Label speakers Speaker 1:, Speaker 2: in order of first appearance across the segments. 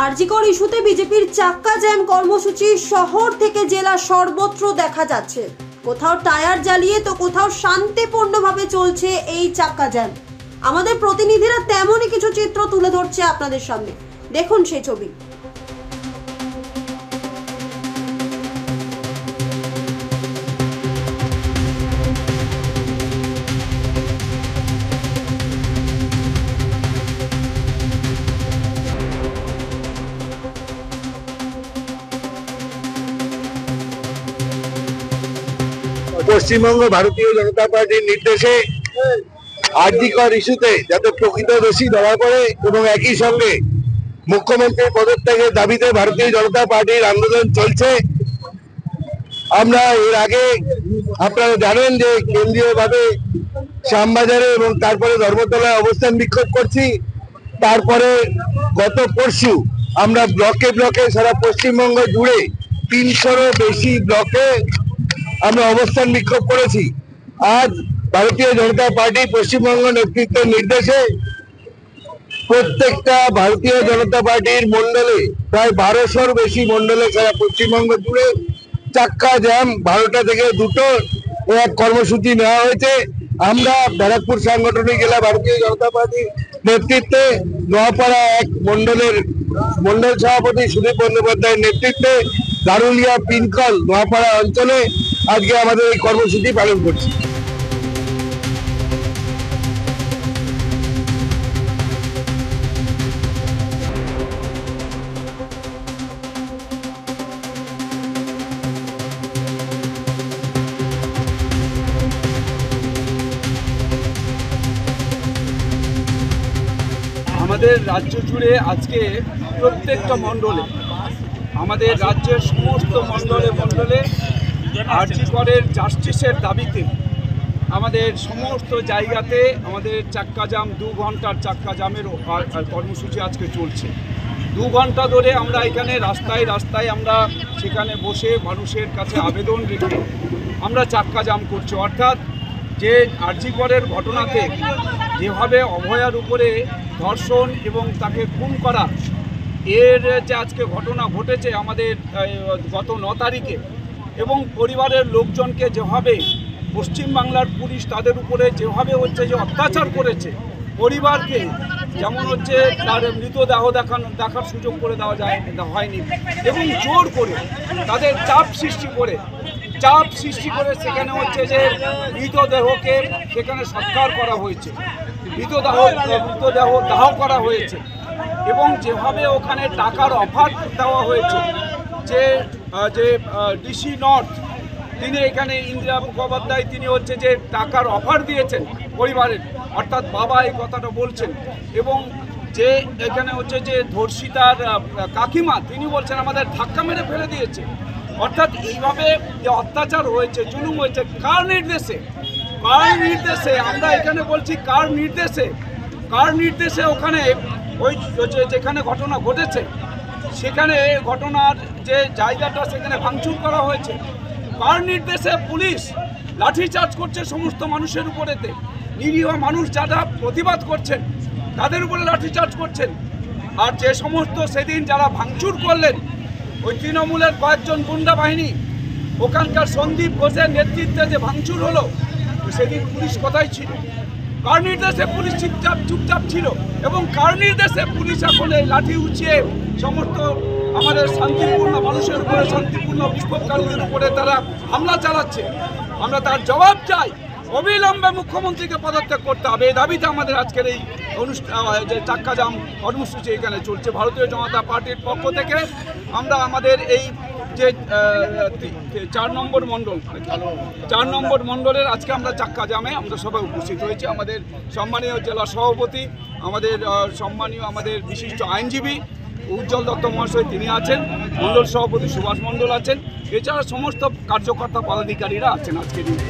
Speaker 1: আরজিকর ইস্যুতে বিজেপির চাক্কা জ্যাম কর্মসূচি শহর থেকে জেলা সর্বত্র দেখা যাচ্ছে। কোথাও টায়ার জ্বালিয়ে তো কোথাও শান্তিপূর্ণভাবে চলছে এই চাক্কা জ্যাম। আমাদের প্রতিনিধিরা তেমনই কিছু চিত্র তুলে ধরছে আপনাদের সামনে, দেখুন সেই ছবি।
Speaker 2: পশ্চিমবঙ্গ ভারতীয় জনতা পার্টির নির্দেশে আরজিকর ইস্যুতে যাতে প্রকৃত দোষী ধরা পড়ে এবং একই সঙ্গে মুখ্যমন্ত্রীর পদত্যাগের দাবিতে ভারতীয় জনতা পার্টির আন্দোলন চলছে। আমরা এর আগে আপনারা জানেন যে কেন্দ্রীয়ভাবে শ্যামবাজারে এবং তারপরে ধর্মতলায় অবস্থান বিক্ষোভ করছি। তারপরে গত পরশু আমরা ব্লকে ব্লকে সারা পশ্চিমবঙ্গ জুড়ে 300-এরও বেশি ব্লকে আমরা অবস্থান বিক্ষোভ করেছি। আজ ভারতীয় জনতা পার্টি পশ্চিমবঙ্গ নেতৃত্বের নির্দেশে প্রত্যেকটা ভারতীয় জনতা পার্টির মন্ডলে প্রায় 1200-এর বেশি মন্ডলে সারা পশ্চিমবঙ্গ জুড়ে চাক্কা জ্যাম 12টা থেকে 2টো এক কর্মসূচি নেওয়া হয়েছে। আমরা ব্যারাকপুর সাংগঠনিক জেলা ভারতীয় জনতা পার্টির নেতৃত্বে নোয়াপাড়া এক মন্ডলের মন্ডল সভাপতি সুদীপ বন্দ্যোপাধ্যায়ের নেতৃত্বে দারুলিয়া পিনকল নোয়াপাড়া অঞ্চলে আজকে আমাদের এই কর্মসূচি পালন করছি।
Speaker 3: আমাদের রাজ্য জুড়ে আজকে প্রত্যেকটা মণ্ডলে, আমাদের রাজ্যের সমস্ত মণ্ডলে আরজিকরের জাস্টিসের দাবিতে আমাদের সমস্ত জায়গাতে আমাদের চাক্কা জাম 2 ঘন্টার চাক্কা জামের কর্মসূচি আজকে চলছে। 2 ঘন্টা ধরে আমরা এখানে রাস্তায় রাস্তায় আমরা সেখানে বসে মানুষের কাছে আবেদন রেখে আমরা চাক্কা জাম করছি। অর্থাৎ যে আরজিকরের ঘটনাতে যেভাবে অভয়ার উপরে ধর্ষণ এবং তাকে খুন করা, এর যে আজকে ঘটনা ঘটেছে আমাদের গত 9 তারিখে, এবং পরিবারের লোকজনকে যেভাবে পশ্চিমবাংলার পুলিশ তাদের উপরে যেভাবে হচ্ছে যে অত্যাচার করেছে, পরিবারকে যেমন হচ্ছে তার মৃতদেহ দেখার সুযোগ করে দেওয়া হয়নি এবং জোর করে তাদের চাপ সৃষ্টি করে সেখানে হচ্ছে যে মৃতদেহকে সেখানে সৎকার করা হয়েছে, মৃতদেহ দাহ করা হয়েছে এবং যেভাবে ওখানে টাকার অফার দেওয়া হয়েছে যে ডিসি নর্থ তিনি এখানে ইন্দিরা মুখোপাধ্যায় তিনি হচ্ছে যে টাকার অফার দিয়েছেন পরিবারের, অর্থাৎ বাবা এই কথাটা বলছেন, এবং যে এখানে হচ্ছে যে ধর্ষিতার কাকিমা তিনি বলছেন আমাদের ধাক্কা মেরে ফেলে দিয়েছে। অর্থাৎ এইভাবে যে অত্যাচার হয়েছে, জুলুম হয়েছে, কার নির্দেশে আমরা এখানে বলছি কার নির্দেশে ওখানে ওই যেখানে ঘটনা ঘটেছে সেখানে ঘটনার যে জায়গাটা সেখানে ভাঙচুর করা হয়েছে, কার নির্দেশে পুলিশ লাঠিচার্জ করছে সমস্ত মানুষের উপরেতে, নিরীহ মানুষ যারা প্রতিবাদ করছেন তাদের উপরে লাঠিচার্জ করছেন। আর যে সমস্ত সেদিন যারা ভাঙচুর করলেন ওই তৃণমূলের কয়েকজন গুন্ডা বাহিনী, ওখানকার সন্দীপ ঘোষের নেতৃত্বে যে ভাঙচুর হলো সেদিন পুলিশ কোথায় ছিল? কার নির্দেশে পুলিশ চুপচাপ ছিল এবং কার নির্দেশে পুলিশ এখন এই লাঠি উঁচিয়ে সমস্ত আমাদের শান্তিপূর্ণ মানুষের উপরে, শান্তিপূর্ণ বিক্ষোভকারীদের উপরে তারা হামলা চালাচ্ছে? আমরা তার জবাব চাই। অবিলম্বে মুখ্যমন্ত্রীকে পদত্যাগ করতে হবে। এই দাবিতে আমাদের আজকের এই যে চাক্কা জাম কর্মসূচি এখানে চলছে। ভারতীয় জনতা পার্টির পক্ষ থেকে আমরা আমাদের এই যে 4 নম্বর মণ্ডলের আজকে আমরা চাক্কা জামে আমরা সবাই উপস্থিত হয়েছি। আমাদের সম্মানীয় জেলা সভাপতি, আমাদের সম্মানীয় আমাদের বিশিষ্ট আইনজীবী উজ্জ্বল দত্ত মহাশয় তিনি আছেন, মণ্ডল সভাপতি সুভাষ মণ্ডল আছেন, এছাড়া সমস্ত কার্যকর্তা পদাধিকারীরা আছেন আজকের দিনে।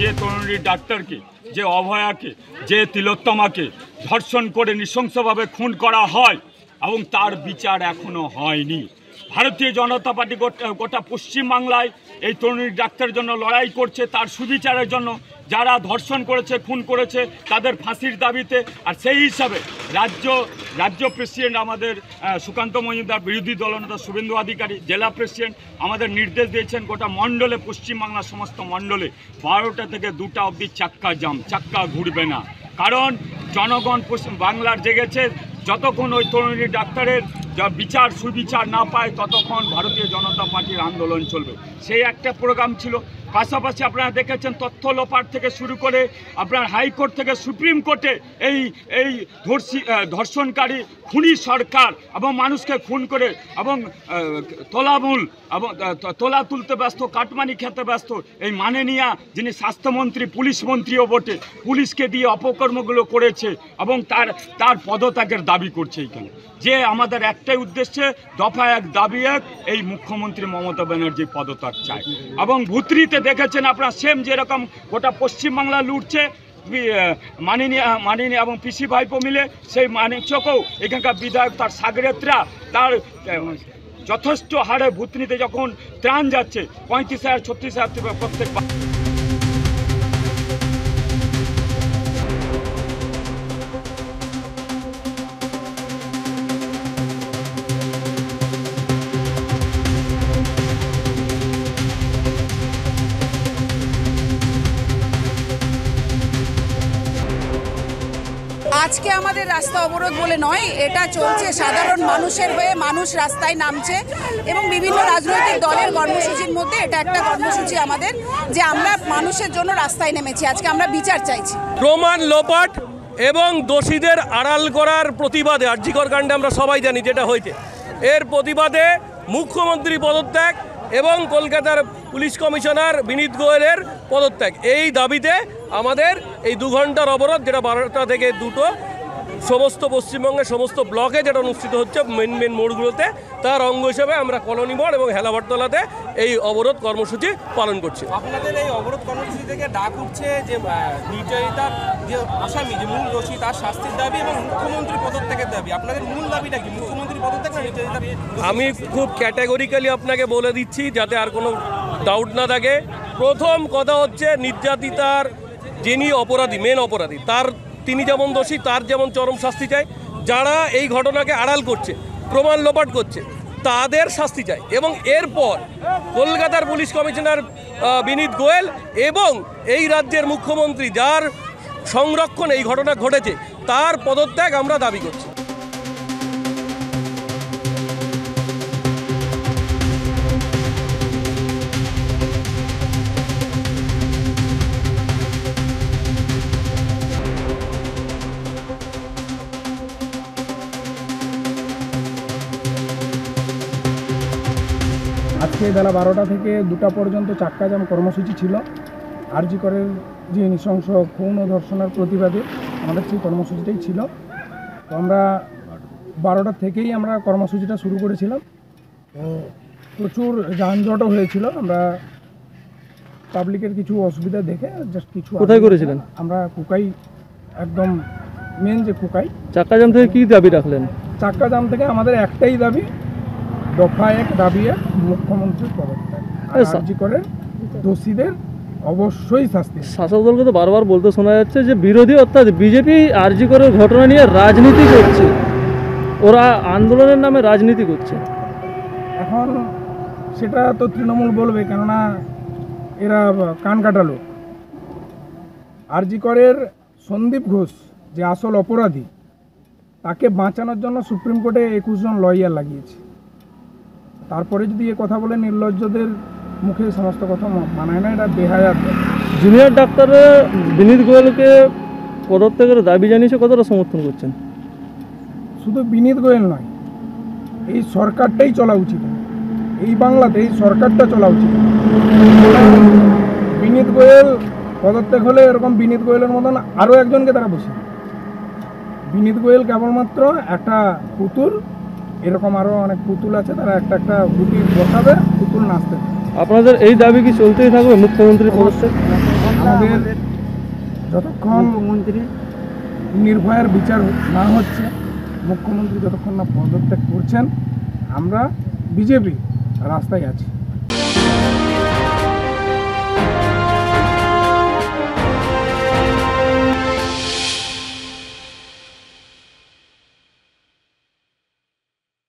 Speaker 4: যে তরুণীর ডাক্তারকে যে অভয়াকে, যে তিলোত্তমাকে ধর্ষণ করে নৃশংসভাবে খুন করা হয় এবং তার বিচার এখনো হয়নি। ভারতীয় জনতা পার্টি গোটা পশ্চিমবাংলায় এই তরুণী ডাক্তারের জন্য লড়াই করছে, তার সুবিচারের জন্য। যারা ধর্ষণ করেছে, খুন করেছে, তাদের ফাঁসির দাবিতে। আর সেই হিসাবে রাজ্য প্রেসিডেন্ট আমাদের সুকান্ত মজুমদার, বিরোধী দলনেতা শুভেন্দু অধিকারী, জেলা প্রেসিডেন্ট আমাদের নির্দেশ দিয়েছেন গোটা মণ্ডলে, পশ্চিমবাংলার সমস্ত মণ্ডলে 12টা থেকে 2টা অবধি চাক্কা জাম, চাক্কা ঘুরবে না। কারণ জনগণ বাংলার জেগেছে। যতক্ষণ ওই তরুণী ডাক্তারের বিচার সুবিচার না পায়, ততক্ষণ ভারতীয় জনতা পার্টির আন্দোলন চলবে। সেই একটা প্রোগ্রাম ছিল। পাশাপাশি আপনারা দেখেছেন তথ্য লোপাট থেকে শুরু করে আপনার হাইকোর্ট থেকে সুপ্রিম কোর্টে এই ধর্ষণকারী খুনি সরকার এবং মানুষকে খুন করে এবং তোলা তুলতে ব্যস্ত, কাটমানি খেতে ব্যস্ত এই মাননীয়া, যিনি স্বাস্থ্যমন্ত্রী, পুলিশ মন্ত্রীও বটে, পুলিশকে দিয়ে অপকর্মগুলো করেছে এবং তার পদত্যাগের দাবি করছে এইখানে। যে আমাদের একটাই উদ্দেশ্যে, দফা 1 দাবি 1, এই মুখ্যমন্ত্রী মমতা ব্যানার্জি পদত্যাগ চায়। এবং ভুতরিতে দেখেছেন আপনার সেম যেরকম গোটা পশ্চিমবাংলা লুটছে মানিনী এবং পিসি ভাইপো মিলে, সেই মানিকচকেও এখানকার বিধায়ক তার সাগরেতরা তার যথেষ্ট হারে ভুতনিতে যখন ত্রাণ যাচ্ছে 35,000 36,000 প্রত্যেক।
Speaker 5: আজকে আমাদের রাস্তা অবরোধ বলে নয়, এটা চলছে সাধারণ মানুষের হয়ে। মানুষ রাস্তায় নামছে এবং বিভিন্ন রাজনৈতিক দলের কর্মসূচির মধ্যে এটা একটা কর্মসূচি আমাদের, যে আমরা মানুষের জন্য রাস্তায় নেমেছি। আজকে আমরা বিচার চাইছি।
Speaker 6: প্রমাণ লোপাট এবং দোষীদের আড়াল করার প্রতিবাদে, আর.জি. কর কাণ্ডে আমরা সবাই জানি যেটা হয়েছে, এর প্রতিবাদে মুখ্যমন্ত্রী পদত্যাগ এবং কলকাতার পুলিশ কমিশনার বিনীত গোয়েলের পদত্যাগ, এই দাবিতে আমাদের এই 2 ঘন্টার অবরোধ, যেটা 12টা থেকে 2টো সমস্ত পশ্চিমবঙ্গের সমস্ত ব্লকে যেটা অনুষ্ঠিত হচ্ছে মেন মোড়গুলোতে, তার অঙ্গ হিসেবে আমরা কলোনি মোড় এবং হেলাবরতলাতে এই অবরোধ কর্মসূচি পালন করছি।
Speaker 7: আপনাদের এই অবরোধ কর্মসূচি থেকে ডাক উঠছে যে নির্যাতিতার যে আসামি, যে মূল দোষী, তার শাস্তির দাবি এবং মুখ্যমন্ত্রী পদত্যাগের দাবি। আপনাদের মূল দাবিটা কি, মুখ্যমন্ত্রী পদত্যাগ না নির্যাতিতার?
Speaker 6: আমি খুব ক্যাটাগরিক্যালি আপনাকে বলে দিচ্ছি যাতে আর কোনো ডাউট না থাকে। প্রথম কথা হচ্ছে, নির্যাতিতার যিনি অপরাধী, মেন অপরাধী, তিনি যেমন দোষী, তার যেমন চরম শাস্তি চাই। যারা এই ঘটনাকে আড়াল করছে, প্রমাণ লোপাট করছে, তাদের শাস্তি চাই। এবং এরপর কলকাতার পুলিশ কমিশনার বিনীত গোয়েল এবং এই রাজ্যের মুখ্যমন্ত্রী, যার সংরক্ষণে এই ঘটনা ঘটেছে, তার পদত্যাগ আমরা দাবি করছি।
Speaker 8: আজকে বেলা 12টা থেকে 2টা পর্যন্ত চাক্কা জাম কর্মসূচি ছিল। আর.জি. করের যে নৃশংস খুন ও ধর্ষণের প্রতিবাদে আমাদের সেই কর্মসূচিটাই ছিল। তো আমরা 12টা থেকেই আমরা কর্মসূচিটা শুরু করেছিলাম। তো প্রচুর যানজটও হয়েছিল। আমরা পাবলিকের কিছু অসুবিধা দেখে জাস্ট কিছু।
Speaker 9: কোথায় করেছিলেন?
Speaker 8: আমরা কুকাই, একদম মেন যে কুকাই।
Speaker 9: চাক্কা জাম থেকে কী দাবি রাখলেন?
Speaker 8: চাক্কা জাম থেকে আমাদের একটাই দাবি, দফা 1 দাবি 1, মুখ্যমন্ত্রীর পদত্যাগ। আর.জি. করের দোষীদের অবশ্যই শাস্তি।
Speaker 9: শাসক দলকে তো বারবার বলতে শোনা যাচ্ছে যে বিরোধী, অর্থাৎ বিজেপি আর.জি. করের ঘটনা নিয়ে রাজনীতি করছে, ওরা আন্দোলনের নামে রাজনীতি করছে।
Speaker 8: এখন সেটা তো তৃণমূল বলবে, কেননা এরা কান কাটালো। আর.জি. করের সন্দীপ ঘোষ যে আসল অপরাধী, তাকে বাঁচানোর জন্য সুপ্রিম কোর্টে 21 জন লয়ার লাগিয়েছে। তারপরে যদি এ কথা বলে নির্লজ্জদের মুখে সমস্ত কথা মানায় না, এটা বেহায়াত।
Speaker 9: জুনিয়র ডাক্তার বিনীত গোয়েলকে পদত্যাগের দাবি জানিয়েছে, কতটা সমর্থন করছেন?
Speaker 8: শুধু বিনীত গোয়েল নয়, এই সরকারটাই চলা উচিত। এই বাংলাতে এই সরকারটা চলা উচিত। বিনীত গোয়েল পদত্যাগ হলে এরকম বিনীত গোয়েলের মতন আরও একজনকে তারা বসে। বিনীত গোয়েল কেবলমাত্র একটা পুতুল, এরকম আরও অনেক পুতুল আছে, তারা একটা একটা গুটি বসাবে, পুতুল নাচতে।
Speaker 9: আপনাদের এই দাবি কি চলতেই থাকবে, মুখ্যমন্ত্রীর পদত্যাগ?
Speaker 8: যতক্ষণ মুখ্যমন্ত্রী নির্ভয়ার বিচার না হচ্ছে, মুখ্যমন্ত্রী যতক্ষণ না পদত্যাগ করছেন, আমরা বিজেপি রাস্তায় আছি।